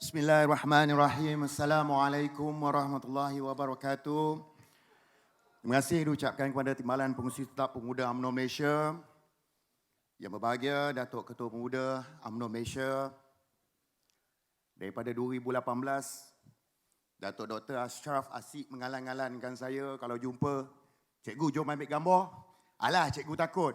Bismillahirrahmanirrahim. Assalamualaikum warahmatullahi wabarakatuh. Terima kasih diucapkan kepada Timbalan Pengurusi Tetap Pemuda UMNO Malaysia. Yang berbahagia Datuk Ketua Pemuda UMNO Malaysia. Daripada 2018, Datuk Dr. Ashraf asyik mengalang-alangkan saya kalau jumpa, cikgu jom ambil gambar. Alah, cikgu takut.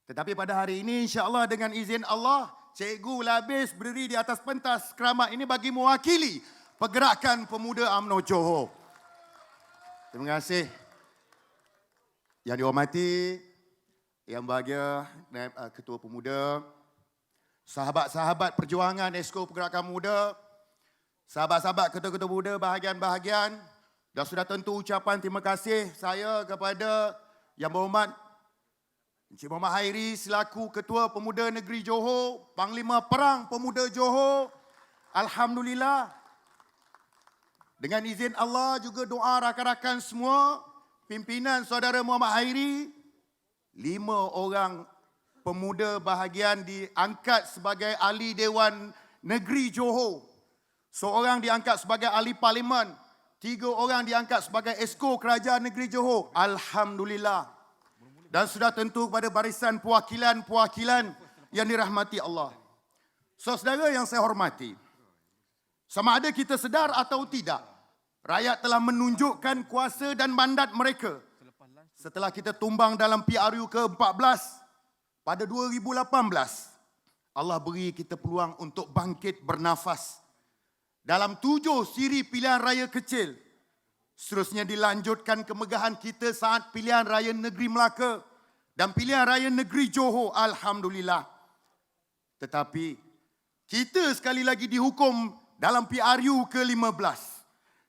Tetapi pada hari ini insya-Allah dengan izin Allah, cikgu labis berdiri di atas pentas keramat ini bagi mewakili Pergerakan Pemuda UMNO Johor. Terima kasih. Yang dihormati, yang bahagia Ketua Pemuda, sahabat-sahabat perjuangan Esko Pergerakan Pemuda, sahabat-sahabat Ketua-Ketua Pemuda, bahagian-bahagian, dan sudah tentu ucapan terima kasih saya kepada Yang Berhormat Encik Muhammad Hairi selaku Ketua Pemuda Negeri Johor, Panglima Perang Pemuda Johor. Alhamdulillah. Dengan izin Allah juga doa rakan-rakan semua, pimpinan saudara Muhammad Hairi, 5 orang pemuda bahagian diangkat sebagai ahli Dewan Negeri Johor. Seorang diangkat sebagai ahli Parlimen, 3 orang diangkat sebagai Esko Kerajaan Negeri Johor. Alhamdulillah. Dan sudah tentu kepada barisan perwakilan-perwakilan yang dirahmati Allah. Saudara yang saya hormati, sama ada kita sedar atau tidak, rakyat telah menunjukkan kuasa dan mandat mereka. Setelah kita tumbang dalam PRU ke-14 pada 2018, Allah beri kita peluang untuk bangkit bernafas. Dalam 7 siri pilihan raya kecil, seterusnya dilanjutkan kemegahan kita saat pilihan raya negeri Melaka dan pilihan raya negeri Johor. Alhamdulillah. Tetapi kita sekali lagi dihukum dalam PRU ke-15.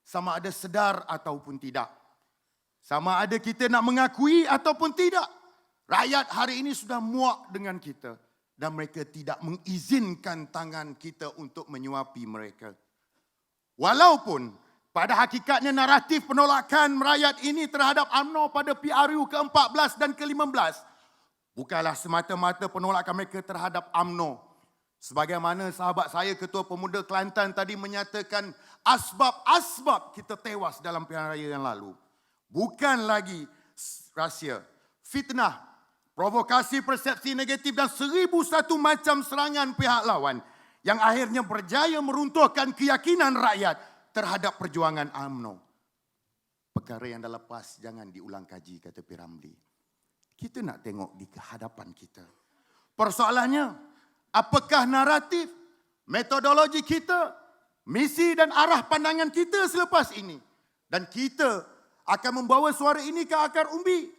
Sama ada sedar ataupun tidak. Sama ada kita nak mengakui ataupun tidak. Rakyat hari ini sudah muak dengan kita. Dan mereka tidak mengizinkan tangan kita untuk menyuapi mereka. Walaupun pada hakikatnya naratif penolakan rakyat ini terhadap UMNO pada PRU ke-14 dan ke-15 bukanlah semata-mata penolakan mereka terhadap UMNO. Sebagaimana sahabat saya Ketua Pemuda Kelantan tadi menyatakan asbab-asbab kita tewas dalam pilihan raya yang lalu. Bukan lagi rahsia, fitnah, provokasi persepsi negatif dan 1001 macam serangan pihak lawan yang akhirnya berjaya meruntuhkan keyakinan rakyat terhadap perjuangan UMNO. Perkara yang dah lepas jangan diulang kaji, kata P. Ramlee. Kita nak tengok di hadapan kita. Persoalannya, apakah naratif, metodologi kita, misi dan arah pandangan kita selepas ini? Dan kita akan membawa suara ini ke akar umbi,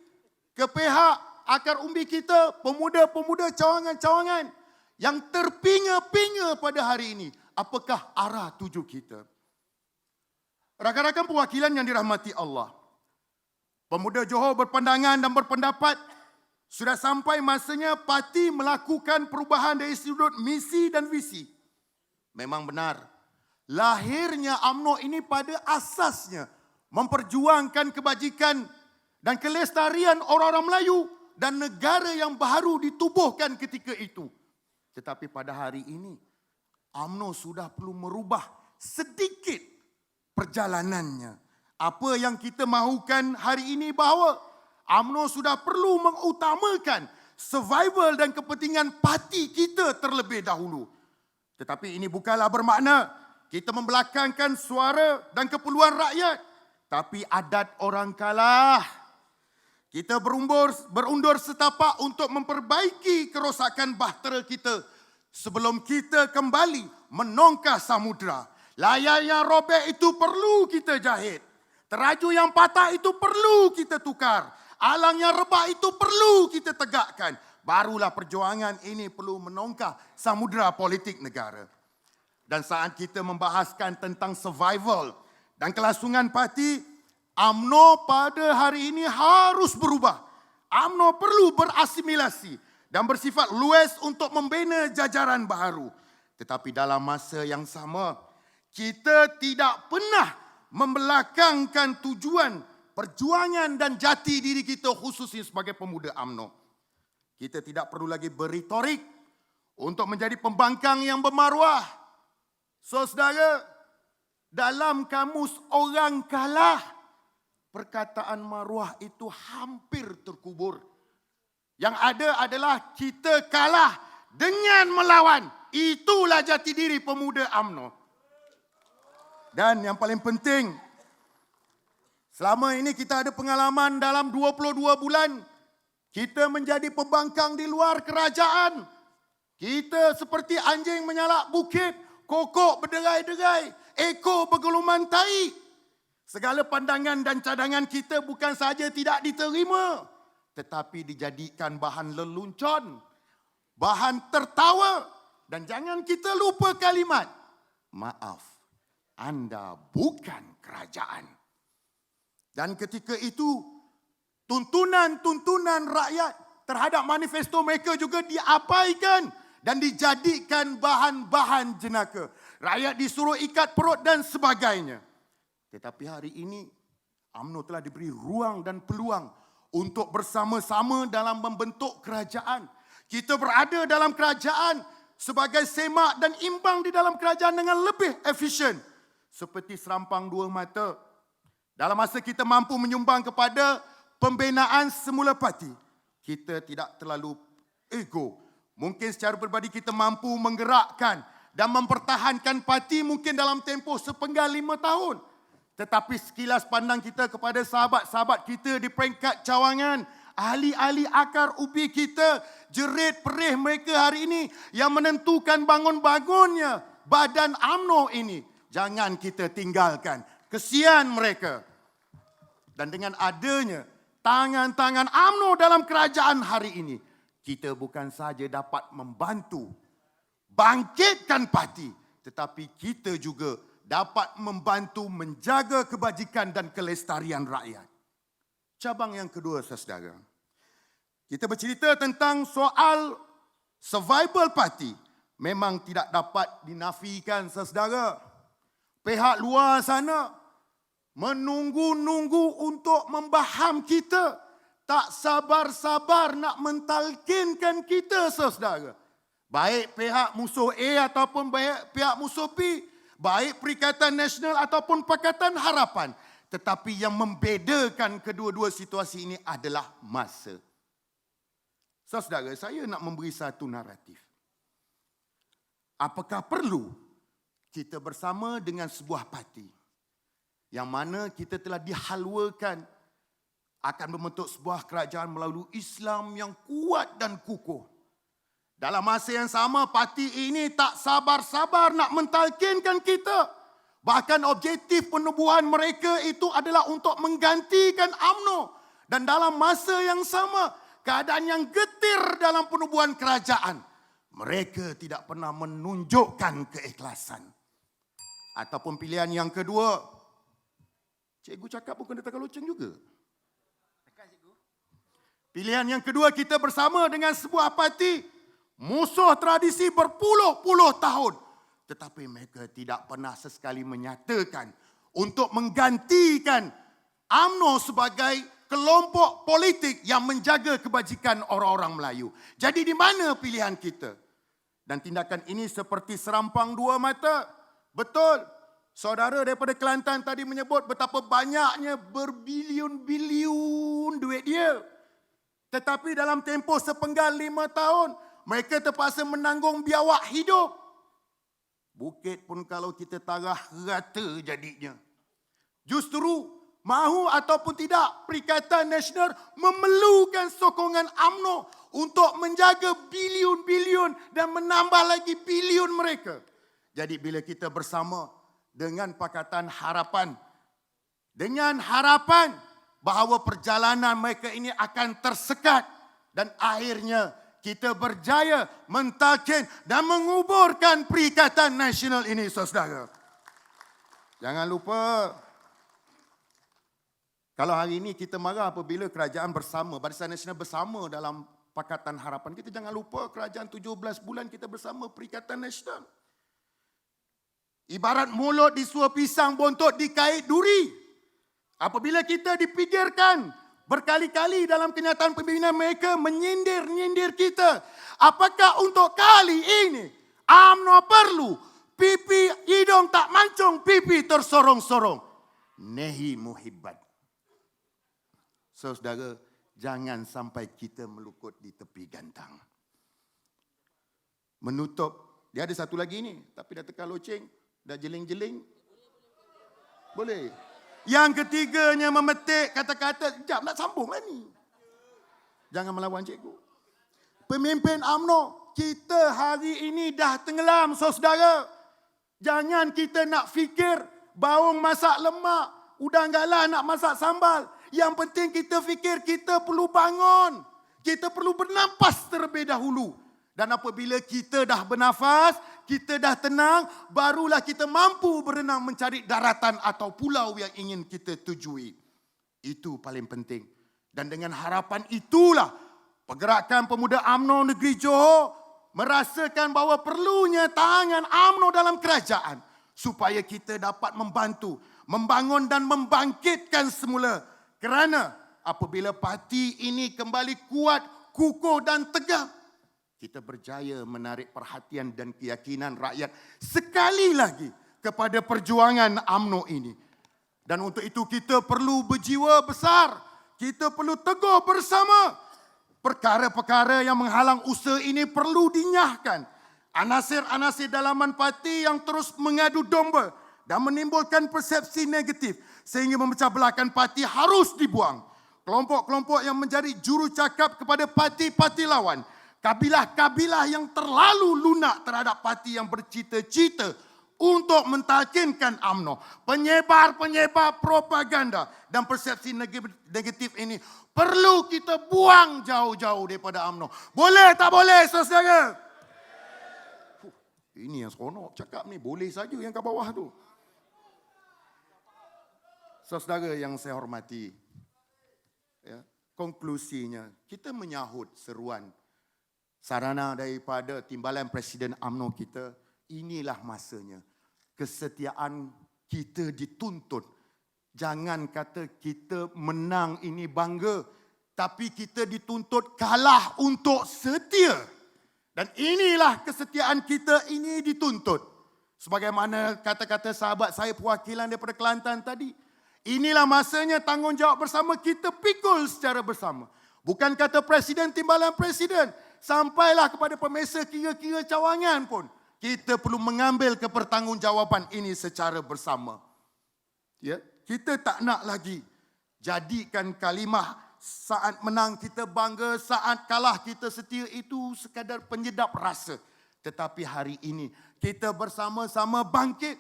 ke pihak akar umbi kita, pemuda-pemuda cawangan-cawangan yang terpinga-pinga pada hari ini. Apakah arah tuju kita? Rakan-rakan perwakilan yang dirahmati Allah, pemuda Johor berpandangan dan berpendapat sudah sampai masanya parti melakukan perubahan dari sudut misi dan visi. Memang benar, lahirnya UMNO ini pada asasnya memperjuangkan kebajikan dan kelestarian orang-orang Melayu dan negara yang baru ditubuhkan ketika itu. Tetapi pada hari ini, UMNO sudah perlu merubah sedikit perjalanannya. Apa yang kita mahukan hari ini bahawa UMNO sudah perlu mengutamakan survival dan kepentingan parti kita terlebih dahulu. Tetapi ini bukanlah bermakna kita membelakangkan suara dan keperluan rakyat. Tapi adat orang kalah. Kita berundur setapak untuk memperbaiki kerosakan bahtera kita sebelum kita kembali menongkah samudera. Layar yang robek itu perlu kita jahit. Teraju yang patah itu perlu kita tukar. Alang yang rebah itu perlu kita tegakkan. Barulah perjuangan ini perlu menongkah samudera politik negara. Dan saat kita membahaskan tentang survival dan kelangsungan parti, UMNO pada hari ini harus berubah. UMNO perlu berasimilasi dan bersifat luas untuk membina jajaran baru. Tetapi dalam masa yang sama, kita tidak pernah membelakangkan tujuan, perjuangan dan jati diri kita khususnya sebagai pemuda UMNO. Kita tidak perlu lagi berretorik untuk menjadi pembangkang yang bermaruah. Saudara, dalam kamus orang kalah, perkataan maruah itu hampir terkubur. Yang ada adalah kita kalah dengan melawan. Itulah jati diri pemuda UMNO. Dan yang paling penting, selama ini kita ada pengalaman dalam 22 bulan, kita menjadi pembangkang di luar kerajaan. Kita seperti anjing menyalak bukit, kokok berderai-derai, ekor bergeluman tai. Segala pandangan dan cadangan kita bukan saja tidak diterima, tetapi dijadikan bahan lelucon, bahan tertawa. Dan jangan kita lupa kalimat, maaf, anda bukan kerajaan. Dan ketika itu, tuntunan-tuntunan rakyat terhadap manifesto mereka juga diabaikan dan dijadikan bahan-bahan jenaka. Rakyat disuruh ikat perut dan sebagainya. Tetapi hari ini, UMNO telah diberi ruang dan peluang untuk bersama-sama dalam membentuk kerajaan. Kita berada dalam kerajaan sebagai semak dan imbang di dalam kerajaan dengan lebih efisien. Seperti serampang dua mata. Dalam masa kita mampu menyumbang kepada pembinaan semula parti, kita tidak terlalu ego. Mungkin secara peribadi kita mampu menggerakkan dan mempertahankan parti mungkin dalam tempoh sepenggal 5 tahun. Tetapi sekilas pandang kita kepada sahabat-sahabat kita di peringkat cawangan, ahli-ahli akar ubi kita, jerit perih mereka hari ini yang menentukan bangun-bangunnya badan UMNO ini. Jangan kita tinggalkan. Kesian mereka. Dan dengan adanya tangan-tangan UMNO dalam kerajaan hari ini, kita bukan saja dapat membantu bangkitkan parti, tetapi kita juga dapat membantu menjaga kebajikan dan kelestarian rakyat. Cabang yang kedua, saudara. Kita bercerita tentang soal survival party. Memang tidak dapat dinafikan, saudara. Pihak luar sana menunggu-nunggu untuk membaham kita. Tak sabar-sabar nak mentalkinkan kita, saudara. Baik pihak musuh A ataupun baik pihak musuh B. Baik Perikatan Nasional ataupun Pakatan Harapan. Tetapi yang membedakan kedua-dua situasi ini adalah masa. Saudara, saya nak memberi satu naratif. Apakah perlu kita bersama dengan sebuah parti yang mana kita telah dihalwakan akan membentuk sebuah kerajaan melalui Islam yang kuat dan kukuh. Dalam masa yang sama, parti ini tak sabar-sabar nak mentalkinkan kita. Bahkan objektif penubuhan mereka itu adalah untuk menggantikan UMNO. Dan dalam masa yang sama, keadaan yang getir dalam penubuhan kerajaan. Mereka tidak pernah menunjukkan keikhlasan. Ataupun pilihan yang kedua, cikgu cakap bukan dia tak loceng juga. Pilihan yang kedua, kita bersama dengan sebuah parti musuh tradisi berpuluh-puluh tahun. Tetapi mereka tidak pernah sesekali menyatakan untuk menggantikan UMNO sebagai kelompok politik yang menjaga kebajikan orang-orang Melayu. Jadi di mana pilihan kita? Dan tindakan ini seperti serampang dua mata. Betul. Saudara daripada Kelantan tadi menyebut betapa banyaknya berbilion-bilion duit dia. Tetapi dalam tempoh sepenggal 5 tahun, mereka terpaksa menanggung biawak hidup. Bukit pun kalau kita tarah rata jadinya. Justru mahu ataupun tidak, Perikatan Nasional memerlukan sokongan UMNO untuk menjaga bilion-bilion dan menambah lagi bilion mereka. Jadi bila kita bersama dengan Pakatan Harapan, dengan harapan bahawa perjalanan mereka ini akan tersekat dan akhirnya kita berjaya mentalkin dan menguburkan Perikatan Nasional ini, saudara. Jangan lupa, kalau hari ini kita marah apabila kerajaan bersama, Barisan Nasional bersama dalam Pakatan Harapan, kita jangan lupa kerajaan 17 bulan kita bersama Perikatan Nasional. Ibarat mulut disua pisang, bontot dikait duri. Apabila kita dipikirkan berkali-kali dalam kenyataan pembinaan mereka menyindir-nyindir kita. Apakah untuk kali ini UMNO perlu pipi hidung tak mancung, pipi tersorong-sorong. Nehi muhibbat. Saudara, jangan sampai kita melukut di tepi gantang. Menutup, dia ada satu lagi ni, tapi dah tekan loceng, dah jeling-jeling. Boleh. Yang ketiganya memetik kata-kata, sekejap nak sambung lah ni. Jangan melawan cikgu. Pemimpin UMNO, kita hari ini dah tenggelam, saudara. Jangan kita nak fikir baung masak lemak, udang galah nak masak sambal. Yang penting kita fikir kita perlu bangun. Kita perlu bernafas terlebih dahulu. Dan apabila kita dah bernafas, kita dah tenang, barulah kita mampu berenang mencari daratan atau pulau yang ingin kita tujui. Itu paling penting. Dan dengan harapan itulah, Pergerakan Pemuda UMNO Negeri Johor merasakan bahawa perlunya tangan UMNO dalam kerajaan supaya kita dapat membantu, membangun dan membangkitkan semula. Kerana apabila parti ini kembali kuat, kukuh dan tegak, kita berjaya menarik perhatian dan keyakinan rakyat sekali lagi kepada perjuangan UMNO ini. Dan untuk itu kita perlu berjiwa besar, kita perlu teguh bersama. Perkara-perkara yang menghalang usaha ini perlu dinyahkan. Anasir-anasir dalaman parti yang terus mengadu domba dan menimbulkan persepsi negatif sehingga memecah belahkan parti harus dibuang. Kelompok-kelompok yang menjadi juru cakap kepada parti-parti lawan, kabilah-kabilah yang terlalu lunak terhadap parti yang bercita-cita untuk mentalkinkan UMNO. Penyebar-penyebar propaganda dan persepsi negatif ini perlu kita buang jauh-jauh daripada UMNO. Boleh tak boleh, saudara? Ini yang seronok cakap ni. Boleh saja yang kat bawah tu. Saudara yang saya hormati, ya, konklusinya, kita menyahut seruan sarana daripada Timbalan Presiden UMNO kita. Inilah masanya. Kesetiaan kita dituntut. Jangan kata kita menang ini bangga, tapi kita dituntut kalah untuk setia. Dan inilah kesetiaan kita ini dituntut. Sebagaimana kata-kata sahabat saya perwakilan daripada Kelantan tadi, inilah masanya tanggungjawab bersama kita pikul secara bersama. Bukan kata Presiden Timbalan Presiden, sampailah kepada pemesa kira-kira cawangan pun. Kita perlu mengambil kepertanggungjawaban ini secara bersama. Ya, kita tak nak lagi jadikan kalimah saat menang kita bangga, saat kalah kita setia itu sekadar penyedap rasa. Tetapi hari ini kita bersama-sama bangkit.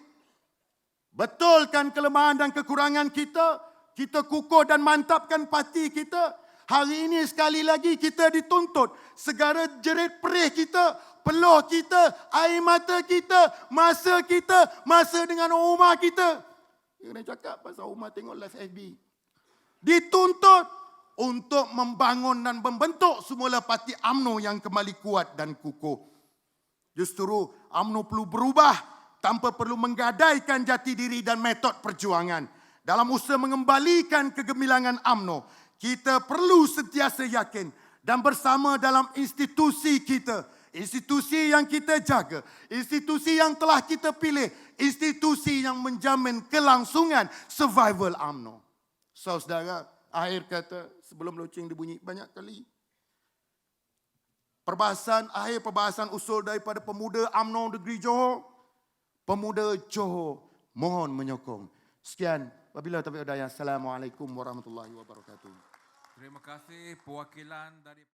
Betulkan kelemahan dan kekurangan kita. Kita kukuh dan mantapkan parti kita. Hari ini sekali lagi kita dituntut. Segala jerit perih kita, peluh kita, air mata kita, masa dengan rumah kita. Dia kena cakap pasal rumah tengok live FB. Dituntut untuk membangun dan membentuk semula parti UMNO yang kembali kuat dan kukuh. Justru UMNO perlu berubah tanpa perlu menggadaikan jati diri dan metod perjuangan. Dalam usaha mengembalikan kegemilangan UMNO, kita perlu sentiasa yakin dan bersama dalam institusi kita. Institusi yang kita jaga, institusi yang telah kita pilih, institusi yang menjamin kelangsungan survival UMNO. Saudara, akhir kata sebelum loceng dibunyi banyak kali. Akhir perbahasan usul daripada Pemuda UMNO Negeri Johor. Pemuda Johor mohon menyokong. Sekian, wabillahi taufiq wal hidayah. Assalamualaikum warahmatullahi wabarakatuh. Terima kasih perwakilan dari